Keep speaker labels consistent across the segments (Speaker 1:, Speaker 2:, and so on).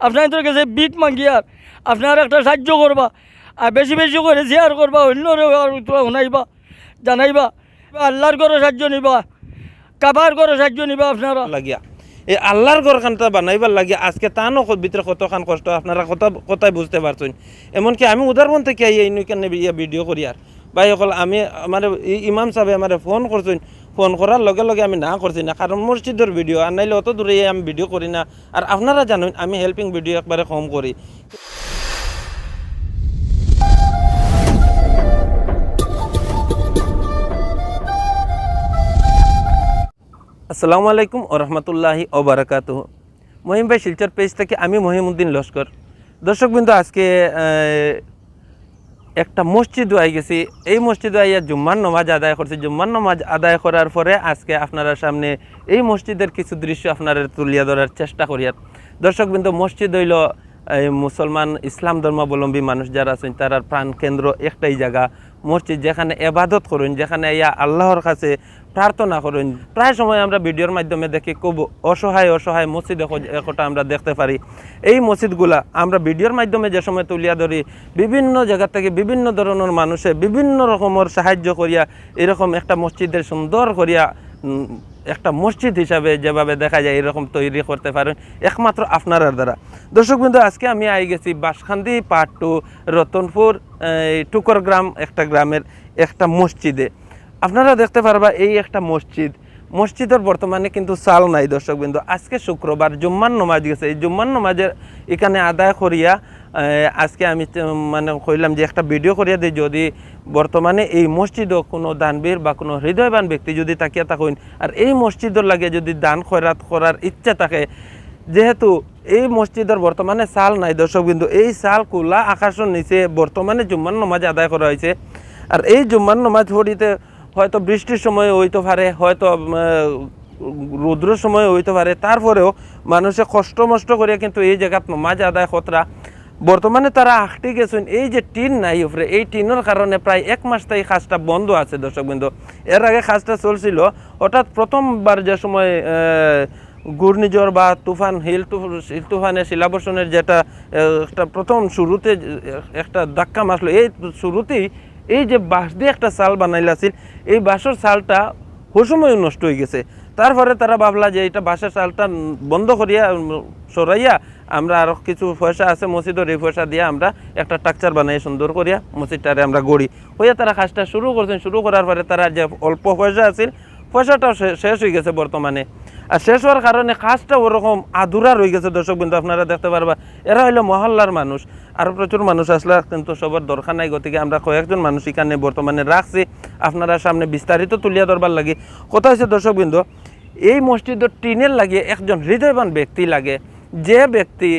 Speaker 1: আপনাদের কাছে বিট মাগি আর আপনার একটা সাহায্য করবা আর বেশি বেশি করে শেয়ার করবা, অন্যরেও শুনাইবা জানাইবা। আল্লাহর করে সাহায্য নিবা, কাবার করে সাহায্য নিবা আপনারা
Speaker 2: লাগিয়া এই আল্লাহর ঘরখানটা বানাইবার লাগিয়া আজকে তানো ভিতরে কতখান কষ্ট আপনারা কথাই বুঝতে পারছেন। এমনকি আমি উদাহরণ থেকে এই নইখানে ভিডিও করি আর ভাই সকল আমি আমার ইমাম সাহেব আমার ফোন করছেন, ফোন করার লগে লগে আমি না করছি না, কারণ মসজিদের ভিডিও আর নাইলে অত দূরে আমি ভিডিও করি না। আর আপনারা জানেন আমি হেল্পিং ভিডিও একবারে কম করি। আসসালামু আলাইকুম ওরহমতুল্লাহি ওবারাকাতুহু। মহিম ভাই শিলচর পেজ থেকে আমি মহিমউদ্দিন লস্কর। দর্শকবৃন্দ, আজকে একটা মসজিদ আই গেছি। এই মসজিদে আইয়া জুম্মার নামাজ আদায় করছি। জুম্মার নামাজ আদায় করার পরে আজকে আপনারা সামনে এই মসজিদের কিছু দৃশ্য আপনারা তুলিয়া ধরার চেষ্টা করিয়া। দর্শকবৃন্দ, মসজিদ হইল মুসলমান ইসলাম ধর্মাবলম্বী মানুষ যারা আছেন তারার প্রাণ কেন্দ্র একটাই জায়গা মসজিদ, যেখানে এবাদত করুন, যেখানে ইয়া আল্লাহর কাছে প্রার্থনা করুন। প্রায় সময় আমরা ভিডিওর মাধ্যমে দেখি খুব অসহায় অসহায় মসজিদ একটা আমরা দেখতে পারি। এই মসজিদগুলা আমরা ভিডিওর মাধ্যমে যে সময় তুলিয়া ধরি, বিভিন্ন জায়গা থেকে বিভিন্ন ধরনের মানুষে বিভিন্ন রকমের সাহায্য করিয়া এরকম একটা মসজিদের সুন্দর করিয়া একটা মসজিদ হিসাবে যেভাবে দেখা যায় এরকম তৈরি করতে পারেন একমাত্র আপনার দ্বারা। দর্শকবৃন্দ, আজকে আমি আই গেছি বাঁশখান্দি পার্ট 2 রতনপুর টুকর গ্রাম একটা গ্রামের একটা মসজিদে। আপনারা দেখতে পারবা এই একটা মসজিদের বর্তমানে কিন্তু চাল নাই। দর্শকবৃন্দ, আজকে শুক্রবার জুম্মার নমাজ গেছে। এই জুম্মার নমাজের এখানে আদায় করিয়া আজকে আমি মানে কইলাম যে একটা ভিডিও করিয়া দিই, যদি বর্তমানে এই মসজিদও কোনো দানবীর বা কোনো হৃদয়বান ব্যক্তি যদি তাকিয়া থাকেন আর এই মসজিদের লাগে যদি দান খয়রাত করার ইচ্ছা থাকে, যেহেতু এই মসজিদের বর্তমানে চাল নাই। দর্শকবৃন্দ, এই চাল খোলা আকাশের নিচে বর্তমানে জুম্মার নমাজ আদায় করা হয়েছে। আর এই জুম্মার নমাজ পড়িতে হয়তো বৃষ্টির সময় হইতে পারে, হয়তো রৌদ্রের সময় হইতে পারে, তারপরেও মানুষে কষ্ট মষ্ট করে কিন্তু এই জায়গাত নমাজ আদায় খতরা। বর্তমানে তারা আঁকটি গেছেন এই যে টিন নাই উপরে, এই টিনের কারণে প্রায় 1 মাস তাই কাজটা বন্ধ আছে। দর্শকবৃন্দ, এর আগে কাজটা চলছিল, হঠাৎ প্রথমবার যে সময় ঘূর্ণিঝড় বা তুফান হিল তুফানের শিলাবর্ষণের যেটা একটা প্রথম শুরুতে একটা ধাক্কা মারলো, এই শুরুতেই এই যে বাঁশ দিয়ে একটা চাল বানাইলাছিল, এই বাঁশের চালটা ওই সময় নষ্ট হয়ে গেছে। তারপরে তারা ভাবলা যে এটা বাঁশের চালটা বন্ধ করিয়া সরাইয়া আমরা আরও কিছু পয়সা আছে মসজিদের, এই পয়সা দিয়ে আমরা একটা স্ট্রাকচার বানাই সুন্দর করিয়া মসজিদটারে আমরা গড়ি হইয়া তারা কাজটা শুরু করছেন। শুরু করার পরে তারা যে অল্প পয়সা আছিল পয়সাটাও শেষ হয়ে গেছে বর্তমানে। আর শেষ হওয়ার কারণে কাজটা ওরকম আধুরা রয়ে গেছে। দর্শকবৃন্দ, আপনারা দেখতে পারবা এরা হইলো মহল্লার মানুষ, আরও প্রচুর মানুষ আসলে কিন্তু সবার দরকার নাই, গতিকে আমরা কয়েকজন মানুষ এখানে বর্তমানে রাখছি আপনারা সামনে বিস্তারিত তুলিয়া ধরবার লাগে। কথা হচ্ছে দর্শকবৃন্দ, এই মসজিদের টিনের লাগে একজন হৃদয়বান ব্যক্তি লাগে, যে ব্যক্তি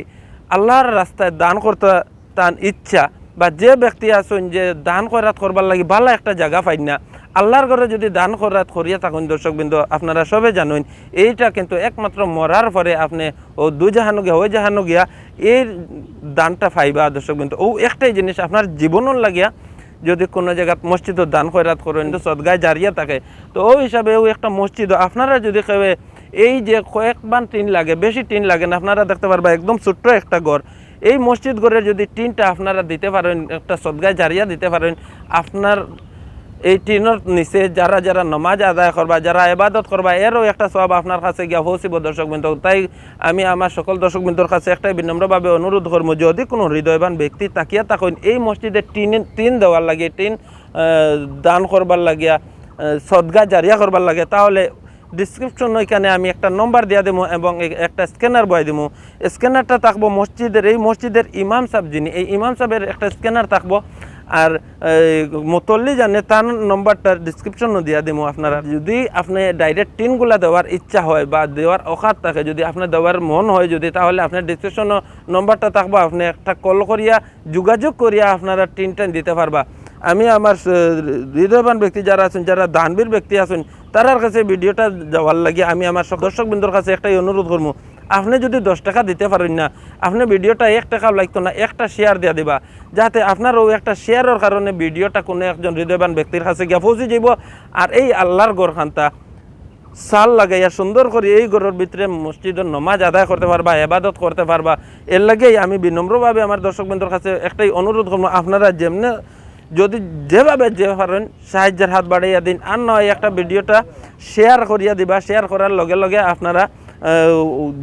Speaker 2: আল্লাহর রাস্তায় দান করতে তার ইচ্ছা, বা যে ব্যক্তি আছেন যে দান খয়রাত করবার লাগে ভালো একটা জায়গা পাই না, আল্লাহর ঘরে যদি দান খয়রাত করিয়া থাকুন দর্শকবৃন্দ, আপনারা সবে জানেন এইটা কিন্তু একমাত্র মরার পরে আপনি ও দুই জাহানো গিয়া ওই জাহানো গিয়া এই দানটা পাইবা। দর্শকবৃন্দ, ও একটাই জিনিস আপনার জীবনের লাগিয়া যদি কোনো জায়গায় মসজিদও দান খয়রাত করেন তো সদগায় জারিয়া থাকে, তো ওই হিসাবে ও একটা মসজিদ আপনারা যদি কেউ এই যে কয়েকবার টিন লাগে, বেশি টিন লাগে না, আপনারা দেখতে পারবা একদম ছোট্ট একটা ঘর, এই মসজিদ ঘরের যদি টিনটা আপনারা দিতে পারেন, একটা সদগায় জারিয়া দিতে পারেন, আপনার এই টিনের নিচে যারা যারা নমাজ আদায় করবা, যারা ইবাদত করবা, এরও একটা সওয়াব আপনার কাছে গিয়া পৌঁছিব। দর্শকবৃন্দ, তাই আমি আমার সকল দর্শকবৃন্দর কাছে একটাই বিনম্রভাবে অনুরোধ করবো, যদি কোনো হৃদয়বান ব্যক্তি তাকিয়া থাকেন এই মসজিদের টিন দেওয়ার লাগে, টিন দান করবার লাগিয়া, সদগা জারিয়া করবার লাগে, তাহলে ডিসক্রিপশন ওইখানে আমি একটা নম্বর দিয়া দেবো এবং একটা স্ক্যানার বয় দেবো। স্ক্যানারটা থাকবো মসজিদের, এই মসজিদের ইমাম সাহেব যিনি, এই ইমাম সাহেবের একটা স্ক্যানার থাকবো, আর মতল্লি জানে তার নম্বরটা ডিসক্রিপশনও দিয়া দেবো। আপনারা যদি আপনি ডাইরেক্ট টিনগুলা দেওয়ার ইচ্ছা হয় বা দেওয়ার অকাত থাকে, যদি আপনার দেওয়ার মন হয় যদি, তাহলে আপনার ডিসক্রিপশনও নম্বরটা থাকবো, আপনি একটা কল করিয়া যোগাযোগ করিয়া আপনারা টিনটা দিতে পারবা। আমি আমার হৃদয়বান ব্যক্তি যারা আছেন, যারা দানবীর ব্যক্তি আছেন, তার কাছে ভিডিওটা যাওয়ার লাগে আমি আমার দর্শকবৃন্দর কাছে একটাই অনুরোধ করবো, আপনি যদি 10 টাকা দিতে পারেন না, আপনি ভিডিওটা 1 টাকাও লাগতো না, একটা শেয়ার দিয়ে দিবা, যাতে আপনার ওই একটা শেয়ারের কারণে ভিডিওটা কোনো একজন হৃদয়বান ব্যক্তির কাছে গিয়ে পৌঁছে যাব। আর এই আল্লাহর ঘরখানটা সাল লাগাইয়া সুন্দর করে এই ঘরের ভিতরে মসজিদের নমাজ আদায় করতে পারবা, ইবাদত করতে পারবা। এর লাগেই আমি বিনম্রভাবে আমার দর্শকবৃন্দর কাছে একটাই অনুরোধ করবো, আপনারা যেমনি যদি যেভাবে যে পারেন সাহায্যের হাত বাড়াইয়া দিন, আর নয় একটা ভিডিওটা শেয়ার করিয়া দিবা। শেয়ার করার লগে লগে আপনারা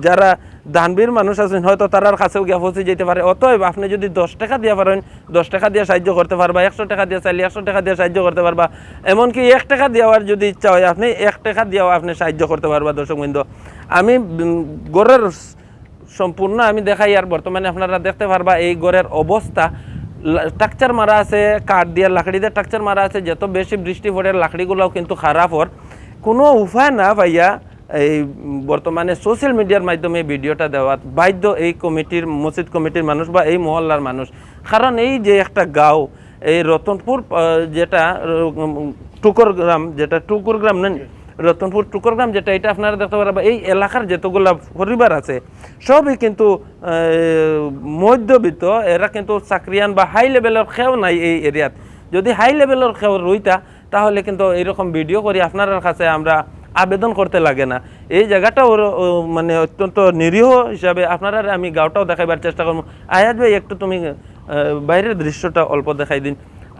Speaker 2: যারা দানবীর মানুষ আছেন হয়তো তারার কাছেও গিয়া পৌঁছে যেতে পারে। অতএব আপনি যদি 10 টাকা দিয়ে পারেন 10 টাকা দিয়ে সাহায্য করতে পারবা, 100 টাকা দিয়ে চাইলে 100 টাকা দিয়ে সাহায্য করতে পারবা, এমনকি 1 টাকা দেওয়ার যদি ইচ্ছা হয় আপনি 1 টাকা দিয়েও আপনি সাহায্য করতে পারবা। দর্শকবৃন্দ, আমি গড়ের সম্পূর্ণ আমি দেখাই, আর বর্তমানে আপনারা দেখতে পারবা এই গড়ের অবস্থা। স্ট্রাকচার মারা আছে, কাঠ দিয়ে লাকড়ি দিয়ে স্ট্রাকচার মারা আছে। যত বেশি বৃষ্টি পড়ে লাকড়িগুলোও কিন্তু খারাপ হর, কোনো উপায় না পাইয়া এই বর্তমানে সোশ্যাল মিডিয়ার মাধ্যমে ভিডিওটা দেওয়া বাধ্য এই কমিটির, মসজিদ কমিটির মানুষ বা এই মহল্লার মানুষ। কারণ এই যে একটা গাঁও, এই রতনপুর যেটা টুকর গ্রাম, যেটা টুকুর গ্রাম নেন, রতনপুর টুকর গ্রাম যেটা, এটা আপনারা দেখতে পারবেন এই এলাকার যতগুলা পরিবার আছে সবই কিন্তু মধ্যবিত্ত। এরা কিন্তু চাকরিয়ান বা হাই লেভেলের খেও নাই এই এরিয়াত। যদি হাই লেভেলের খেও রইতা তাহলে কিন্তু এইরকম ভিডিও করি আপনার কাছে আমরা আবেদন করতে লাগে না। এই জায়গাটাও মানে অত্যন্ত নিরীহ হিসাবে আপনারা আমি গাঁওটাও দেখাইবার চেষ্টা করবো। আয়াজ ভাই একটু তুমি বাইরের দৃশ্যটা অল্প দেখাই দিন।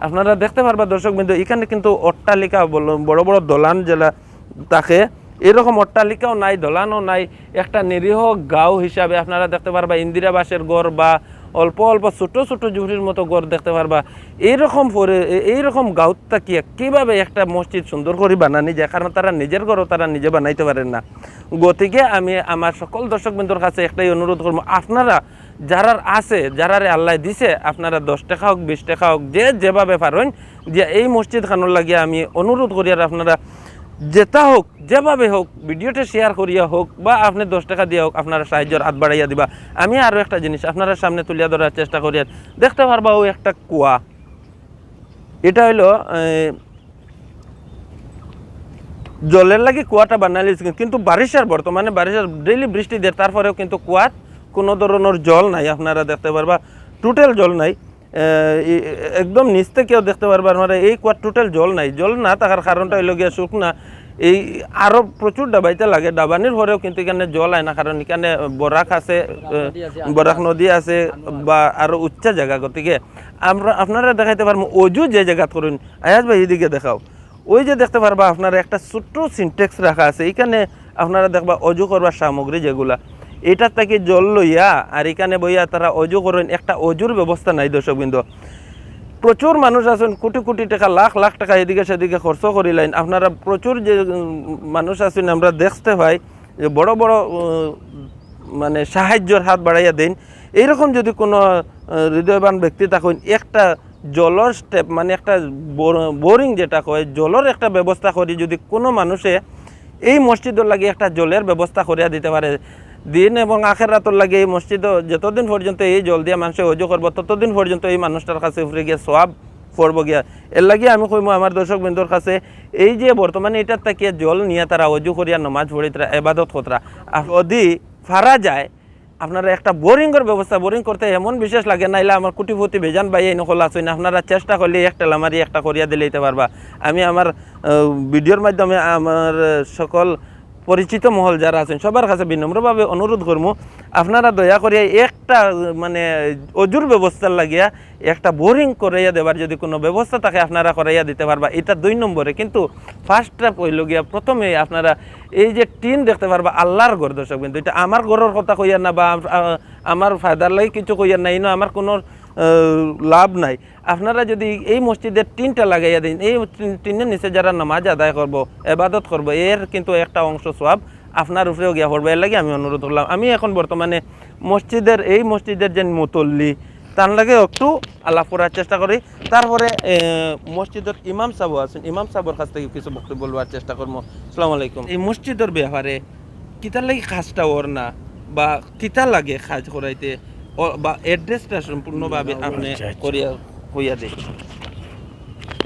Speaker 2: আপনারা দেখতে পারবা দর্শকবৃন্দ, এখানে কিন্তু অট্টালিকা বড় বড় দলান যেটা থাকে এরকম অট্টালিকাও নাই, দলানও নাই। একটা নিরীহ গাঁও হিসাবে আপনারা দেখতে পারবা ইন্দিরাবাসের গড় বা অল্প অল্প ছোটো ছোটো ঝুড়ির মতো গড় দেখতে পারবা। এইরকম গাঁওটা কি কীভাবে একটা মসজিদ সুন্দর করে বানানি যায়, কারণ তারা নিজের ঘরও তারা নিজে বানাইতে পারেন না। গতিকে আমি আমার সকল দর্শকবৃন্দর কাছে একটাই অনুরোধ করবো, আপনারা যারা আছে, যারা আল্লাহ দিছে, আপনারা 10 টাকা হোক 20 টাকা হোক যে যেভাবে পারেন যে এই মসজিদ খানোর লাগিয়ে আমি অনুরোধ করি, আর আপনারা যেটা হোক যেভাবে হোক ভিডিওটা শেয়ার করিয়া হোক বা আপনি 10 টাকা দিয়ে হোক আপনারা সাহায্যের হাত বাড়াইয়া দিবা। আমি আরও একটা জিনিস আপনারা সামনে তুলিয়া ধরার চেষ্টা করি। দেখতে পারবা ওই একটা কুয়া, এটা হইলো জলের লাগে কুয়াটা বানাইলে, কিন্তু বর্তমানে বারিশার ডেইলি বৃষ্টি দেয়, তারপরেও কিন্তু কুয়াত কোনো ধরনের জল নাই। আপনারা দেখতে পারবা টোটাল জল নাই, একদম নিচ থেকেও দেখতে পারবা আপনারা এই কুয়ার টোটাল জল নাই। জল না থাকার কারণটা হইল গিয়া শুকনা, এই আরও প্রচুর ডাবাইতে লাগে, ডাবানির পরেও কিন্তু এখানে জল হয় না, কারণ এখানে বরাক আছে, বরাক নদী আছে বা আরও উচ্চা জায়গা। গতিকে আপনারা দেখাইতে পারবো অজু যে জায়গা করুন। আয়াজ ভাই এদিকে দেখাও, ওই যে দেখতে পারবা আপনারা একটা ছোট্ট সিনটেক্স রাখা আছে, এখানে আপনারা দেখবা অজু করবার সামগ্রী যেগুলা, এটার থেকে জল লইয়া আর এখানে বইয়া তারা অজু করেন। একটা অজুর ব্যবস্থা নাই দর্শকবৃন্দ। প্রচুর মানুষ আছেন, কোটি কোটি টাকা, লাখ লাখ টাকা এদিকে সেদিকে খরচ করিলেন। আপনারা প্রচুর যে মানুষ আছেন আমরা দেখতে পাই যে বড় বড় মানে সাহায্যের হাত বাড়াইয়া দেন। এইরকম যদি কোনো হৃদয়বান ব্যক্তি থাকেন, একটা জলের স্টেপ মানে একটা বোরিং যেটা কয় জলের একটা ব্যবস্থা করি, যদি কোনো মানুষে এই মসজিদের লাগে একটা জলের ব্যবস্থা করিয়া দিতে পারে, দিন এবং আখেরাতের লাগে এই মসজিদ যতদিন পর্যন্ত এই জল দিয়ে মানুষ অজু করবো ততদিন পর্যন্ত এই মানুষটার কাছে উপরে গিয়ে সওয়াব পড়বো গিয়া। এর লাগে আমি কইমো আমার দর্শকবৃন্দর কাছে, এই যে বর্তমানে এটার থেকে জল নিয়ে তারা অজু করিয়া নমাজ পড়ি, তারা এবাদত কতরা যদি ফারা যায়, আপনারা একটা বোরিংয়ের ব্যবস্থা, বোরিং করতে এমন বিশেষ লাগে, নাইলে আমার কুটিপতি বেজান ভাই এই নকল আসুন, আপনারা চেষ্টা করলে একটা লামারি একটা করিয়া দিলেইতে পারবা। আমি আমার ভিডিওর মাধ্যমে আমার সকল পরিচিত মহল যারা আছেন সবার কাছে বিনম্রভাবে অনুরোধ করবো, আপনারা দয়া করিয়া একটা মানে অজুর ব্যবস্থার লাগিয়া একটা বোরিং করাইয়া দেবার যদি কোনো ব্যবস্থা থাকে আপনারা করাইয়া দিতে পারবা। এটা 2 নম্বরে। কিন্তু ফার্স্ট স্টেপ হইল গিয়া প্রথমে আপনারা এই যে টিন দেখতে পারবা আল্লাহর ঘর দর্শক, কিন্তু এটা আমার ঘরের কথা কইয়ার না বা আমার ফায়দার লাগে কিছু কইয়ার নাই, আমার কোনো লাভ নাই। আপনারা যদি এই মসজিদের টিনটা লাগাইয়া দিন, এই টিনের নিচে যারা নামাজ আদায় করবো, এবাদত করবো, এর কিন্তু একটা অংশ সওয়াব আপনার উপরেও গিয়া পড়বে। এর লাগে আমি অনুরোধ করলাম। আমি এখন বর্তমানে এই মসজিদের যে মুতল্লি তার লাগে একটু আলাপ করার চেষ্টা করি, তারপরে মসজিদের ইমাম সাহেব আছেন, ইমাম সাহেবের কাছ থেকে কিছু বক্তব্য বলবার চেষ্টা করবো। আসসালামু আলাইকুম। এই মসজিদের ব্যাপারে কিতার লাগে কাজটা ওর না বা কিতা লাগে কাজ করাইতে বা অ্যাড্রেসটা সম্পূর্ণভাবে আপনি করিয়া হইয়া দেন।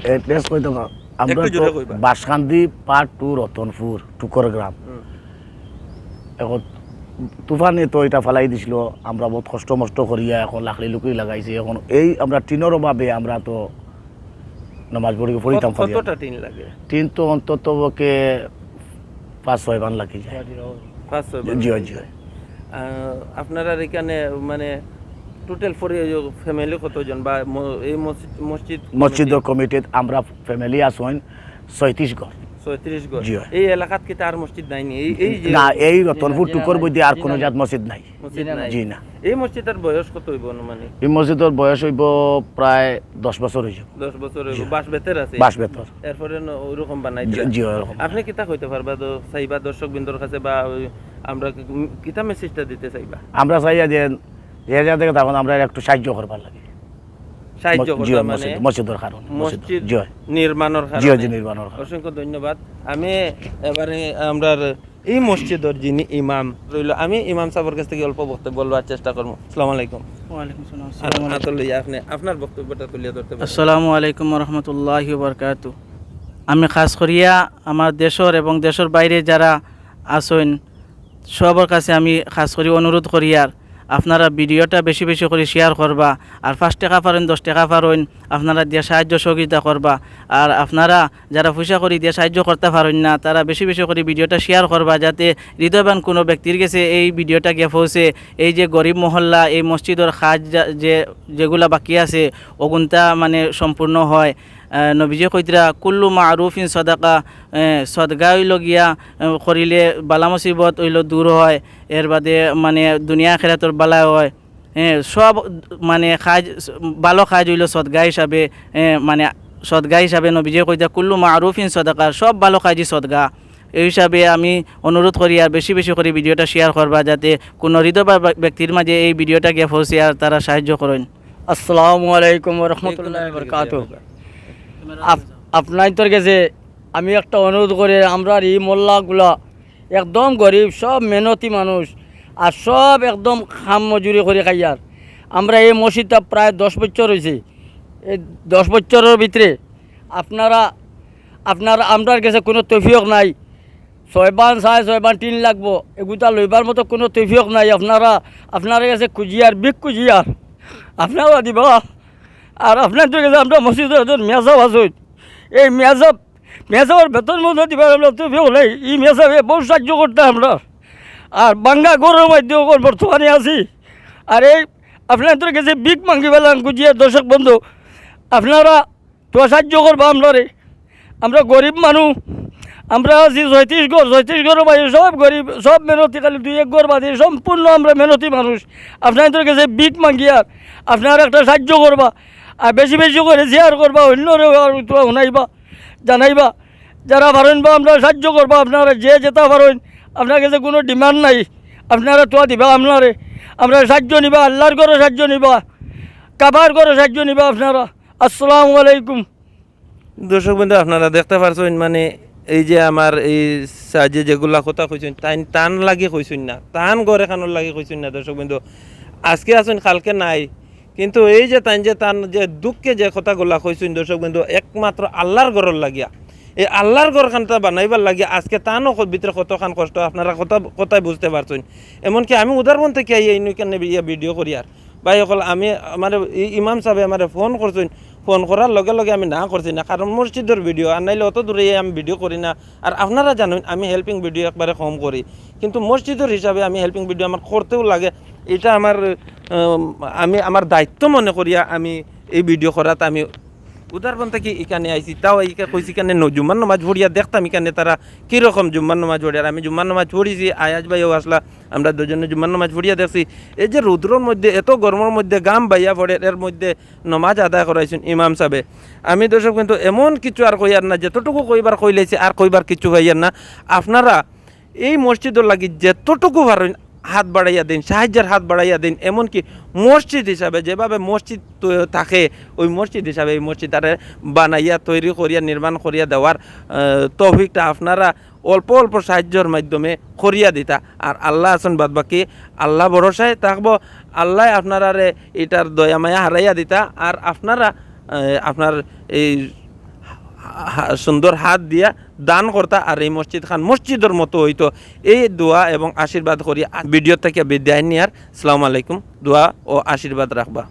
Speaker 3: অ্যাড্রেস কইতে আমরা বাসকান্দি পার্ট 2 রতনপুর টুকর গ্রাম। এখন তুফানে তো এটা ফেলাই দিছিল, আমরা বহুত কষ্ট মষ্ট করিয়া এখন লাকড়ি লুকড়ি লাগাইছি। এখন এই আমরা টিনের অভাবে আমরা তো নামাজ পড়ি পড়িতাম।
Speaker 2: কতটা টিন লাগে?
Speaker 3: টিন তো অন্তত ওকে 5-6 বার লাগি যায়।
Speaker 2: 5-6 বার।
Speaker 3: জি জি।
Speaker 2: আপনারা এখানে মানে টোটাল ফ্যামিলি কতজন বা এই মসজিদ
Speaker 3: মসজিদের কমিটিত আমরা ফ্যামিলি আসুন 36 ঘর।
Speaker 2: 36 ঘর।
Speaker 3: জি।
Speaker 2: এই এলাকাত কি তার মসজিদ নাইনি? এই যে
Speaker 3: না, এই রতনপুর টুকর মধ্যে আর কোনো জাত মসজিদ নাই।
Speaker 2: মসজিদ নাই।
Speaker 3: জি না।
Speaker 2: এই মসজিদের বয়স কত হইব অনুমানিক?
Speaker 3: এই মসজিদের বয়স হইব প্রায় 10 বছর হইব।
Speaker 2: 10 বছর হইব। বাস বেতের আছে?
Speaker 3: বাস বেতর।
Speaker 2: এরপরে ওইরকম বানাই
Speaker 3: জি জি ওরকম।
Speaker 2: আপনি কিতা কইতে পারবা তো চাইবা দর্শক বিন্দুর কাছে বা আমরা কিতা মেসেজটা দিতে চাইবা?
Speaker 3: আমরা চাইয়া যে থেকে তখন আমরা একটু সাহায্য করবার লাগে।
Speaker 2: সাহায্য
Speaker 3: জি,
Speaker 2: করবা মানে
Speaker 3: মসজিদের কারণে।
Speaker 2: মসজিদ
Speaker 3: জি
Speaker 2: নির্মাণের
Speaker 3: জি
Speaker 2: কারণে।
Speaker 3: জি নির্মাণের কারণে।
Speaker 2: অসংখ্য ধন্যবাদ। আমি এবারে আমরা এই মসজিদের যিনি ইমাম রইল, আমি ইমাম সাহেবের কাছ থেকে অল্প বক্তব্য বলবার চেষ্টা করবো। আসসালামু আলাইকুম।
Speaker 4: ওয়ালাইকুম সালাম।
Speaker 2: আপনি আপনার বক্তব্যটা তুলিয়ে ধরতে পারেন।
Speaker 4: আসসালামু আলাইকুম রহমতুল্লাহি বারকাতু। আমি খাস করিয়া আমার দেশের এবং দেশের বাইরে যারা আছেন সবার কাছে আমি খাস করি অনুরোধ করিয়ার আপনারা ভিডিওটা বেশি বেশি করে শেয়ার করবা। আর 5 টাকা পারেন 10 টাকা পারেন আপনারা দিয়ে সাহায্য সহযোগিতা করবা। আর আপনারা যারা পয়সা করে দিয়ে সাহায্য করতে পারেন না তারা বেশি বেশি করে ভিডিওটা শেয়ার করবা, যাতে হৃদয়বান কোনো ব্যক্তির কাছে এই ভিডিওটা গিয়ে পৌঁছে। এই যে গরিব মহল্লা এই মসজিদের কাজ যেগুলা বাকি আছে ওগুনটা মানে সম্পূর্ণ হয়। নবীজি কইতরা কুল্লু মারুফিন সদাকা, সদগা হইল গিয়া করিলে বালা মুসিবত হইল দূর হয়, এর বাদে মানে দুনিয়া খেরাতর বালা হয়। সব মানে কাজ ভালো কাজ হইল সদগা হিসাবে, মানে সদগা হিসাবে নবীজি কইতরা কুল্লু মারুফিন সদাকা, সব ভালো কাজই সদগা। এই হিসাবে আমি অনুরোধ করি আর বেশি বেশি করে ভিডিওটা শেয়ার করবা, যাতে কোনো হৃদয় ব্যক্তির মাঝে এই ভিডিওটা গিয়ে পৌঁছে আর তারা সাহায্য করেন।
Speaker 1: আসসালামু আলাইকুম রহমতুল্লাহ বরকাত। আপনার তোর কাছে আমি একটা অনুরোধ করে, আমরা এই মোল্লাগুলা একদম গরিব, সব মেহনতি মানুষ আর সব একদম খাম মজুরি করে খাইয়ার। আমরা এই মসজিদটা প্রায় 10 বছর হয়েছে। এই 10 বছরের ভিতরে আপনারা আমরার কাছে কোনো তৌফিক নাই। 6 বান 6 বান 3 লাগবো, এগুলা লইবার মতো কোনো তৌফিক নাই। আপনার কাছে খুঁজিয়ার বিক খুঁজিয়ার আপনারা দিবা। আর আপনাদের কাছে আমরা মসজিদের মেজাব আছো, এই মেজাবের বেতন মধ্যে দিবার আমরা তৌফিক নাই। এই মেজাবে বহু সাহায্য করতে আমরা। আর বাঙ্গা গরুর মাধ্যমে বর্তমানে আছি। আর এই আপনাদের কাছে বিক মাঙ্গি পেলাম খুঁজিয়া। দর্শক বন্ধু আপনারা তো সাহায্য করবা আমরা গরিব মানুষ। আমরা আছি 36 ঘর বাইরে সব গরিব, সব মেহনতি, খালি 2-1 ঘর বাদে সম্পূর্ণ আমরা মেহনতি মানুষ। আপনাদের কাছে বিক মাঙ্গি আর আপনারা একটা সাহায্য করবা আর বেশি বেশি করে শেয়ার করবা, অন্যরেও আর তোরা শুনাইবা জানাইবা। যারা পারেন বা আমরা সাহায্য করবা, আপনারা যে যেটা পারেন, আপনার কাছে কোনো ডিমান্ড নাই। আপনারা তো দিবা আমরা সাহায্য নিবা, আল্লাহর করে সাহায্য নিবা, কাবার করে সাহায্য নিবা আপনারা। আসসালামু আলাইকুম।
Speaker 2: দর্শক বন্ধু আপনারা দেখতে পারছেন, মানে এই যে আমার এই সাহায্যে যেগুলা কথা কইছেন টান লাগে কইছেন না, টান গড়ে খানোর লাগে কইছেন না। দর্শক বন্ধু আজকে আছেন কালকে নাই, কিন্তু এই যে টান যে দুঃখে যে কথাগুলা কইছেন দর্শক বন্ধু একমাত্র আল্লাহর ঘরের লাগিয়া, এই আল্লাহর ঘর খানটা বানাইবার লাগিয়া আজকে টানও ভিতরে কতখান কষ্ট আপনারা কথাই বুঝতে পারছেন। এমনকি আমি উদাহরণ থেকে এইখানে ভিডিও করি আর ভাই সকল আমি আমার ইমাম সাহেব আমার ফোন করছেন, ফোন করার লগে লগে আমি না করছি না, কারণ মসজিদের ভিডিও আর নাইলে অত দূরে আমি ভিডিও করি না। আর আপনারা জানেন আমি হেল্পিং ভিডিও একবারে কম করি, কিন্তু মসজিদের হিসাবে আমি হেল্পিং ভিডিও আমার করতেও লাগে। এটা আমার দায়িত্ব মনে করিয়া আমি এই ভিডিও করাতে আমি উদাহরণ থেকে এখানে আইসি। তাও কইছি এখানে জুম্মার নামাজ পড়িয়া দেখতাম এখানে তারা কীরকম জুম্মার নামাজ পড়ি। আর আমি জুম্মার নামাজ পড়িছি, আয়াজ ভাইও আসলা, আমরা দুজনে জুম্মার নামাজ পড়িয়া দেখছি। এই যে রৌদ্রের মধ্যে এত গরমের মধ্যে গাম বাইয়া পড়ে, এর মধ্যে নামাজ আদায় করাইছেন ইমাম সাহেবে। আমি দর্শক কিন্তু এমন কিছু আর কইয়ার না, যতটুকু কইবার কইলেছি আর কইবার কিছু হইয়ার না। আপনারা এই মসজিদের লাগি যতটুকু পারেন হাত বাড়াইয়া দিন, সাহায্যের হাত বাড়াইয়া দিন। এমনকি মসজিদ হিসাবে যেভাবে মসজিদ থাকে ওই মসজিদ হিসাবে এই মসজিদ আর বানাইয়া তৈরি করিয়া নির্মাণ করিয়া দেওয়ার তৌফিকটা আপনারা অল্প অল্প সাহায্যের মাধ্যমে করিয়া দিতা। আর আল্লাহ আছেন বাদ বাকি, আল্লাহ ভরসায় থাকবো, আল্লাহ আপনারা এটার দয়া মায়া হারাইয়া দিতা। আর আপনারা আপনার এই সুন্দর হাত দিয়া দান করতা আর এই মসজিদ খান মসজিদের মতো হইতো। এই দোয়া এবং আশীর্বাদ করি ভিডিও থেকে বিদায় নিয়ার। আসসালামু আলাইকুম। দোয়া ও আশীর্বাদ রাখবা।